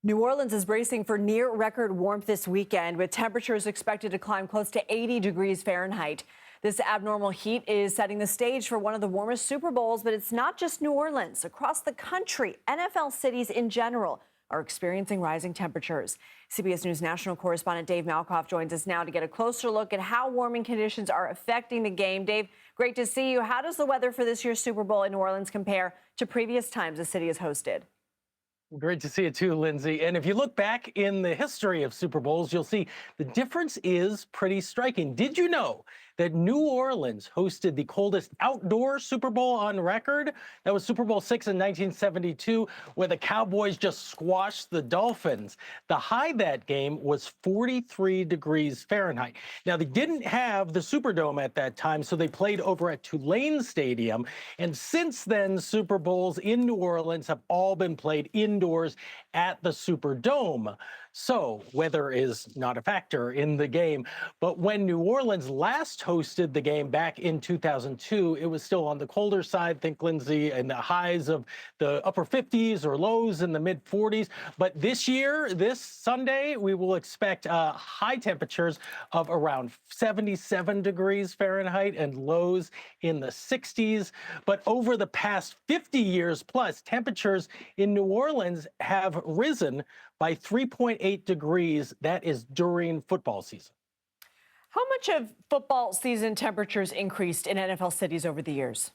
New Orleans is bracing for near record warmth this weekend, with temperatures expected to climb close to 80 degrees Fahrenheit. This abnormal heat is setting the stage for one of the warmest Super Bowls, but it's not just New Orleans. Across the country, NFL cities in general are experiencing rising temperatures. CBS News national correspondent Dave Malkoff joins us now to get a closer look at how warming conditions are affecting the game. Dave, great to see you. How does the weather for this year's Super Bowl in New Orleans compare to previous times the city has hosted? Great to see you too, Lindsay. And if you look back in the history of Super Bowls, you'll see the difference is pretty striking. Did you know that New Orleans hosted the coldest outdoor Super Bowl on record? That was Super Bowl LX in 1972, where the Cowboys just squashed the Dolphins. The high that game was 43 degrees Fahrenheit. Now, they didn't have the Superdome at that time, so they played over at Tulane Stadium. And since then, Super Bowls in New Orleans have all been played indoors at the Superdome. So weather is not a factor in the game. But when New Orleans last hosted the game back in 2002, it was still on the colder side, think, Lindsay, in the highs of the upper 50s or lows in the mid 40s. But this year, this Sunday, we will expect high temperatures of around 77 degrees Fahrenheit and lows in the 60s. But over the past 50 years plus, temperatures in New Orleans have risen by 3.8 degrees. That is during football season. How much have football season temperatures increased in NFL cities over the years?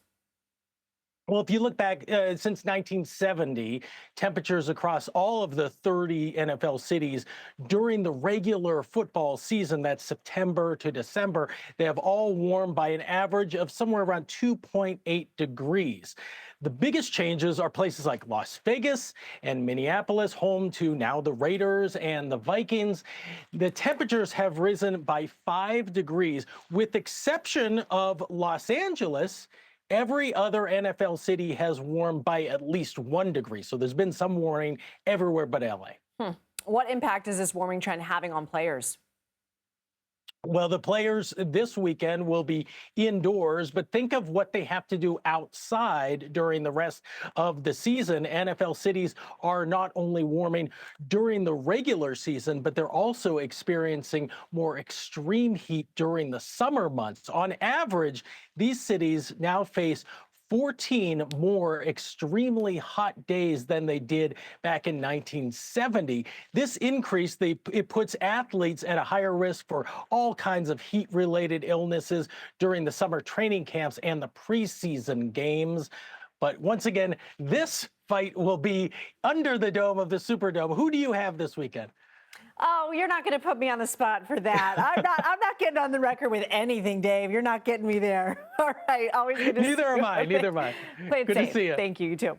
Well, if you look back since 1970, temperatures across all of the 30 NFL cities during the regular football season, that's September to December, they have all warmed by an average of somewhere around 2.8 degrees. The biggest changes are places like Las Vegas and Minneapolis, home to now the Raiders and the Vikings. The temperatures have risen by 5 degrees, with exception of Los Angeles. Every other NFL city has warmed by at least 1 degree. So there's been some warming everywhere but LA. What impact is this warming trend having on players? Well, the players this weekend will be indoors, but think of what they have to do outside during the rest of the season. NFL cities are not only warming during the regular season, but they're also experiencing more extreme heat during the summer months. On average, these cities now face 14 more extremely hot days than they did back in 1970. This increase, it puts athletes at a higher risk for all kinds of heat-related illnesses during the summer training camps and the preseason games. But once again, this fight will be under the dome of the Superdome. Who do you have this weekend? Oh, you're not going to put me on the spot for that. I'm not getting on the record with anything, Dave. You're not getting me there. All right. Always good to see you. Neither am I. Play it Good safe. to see you. Thank you. You too.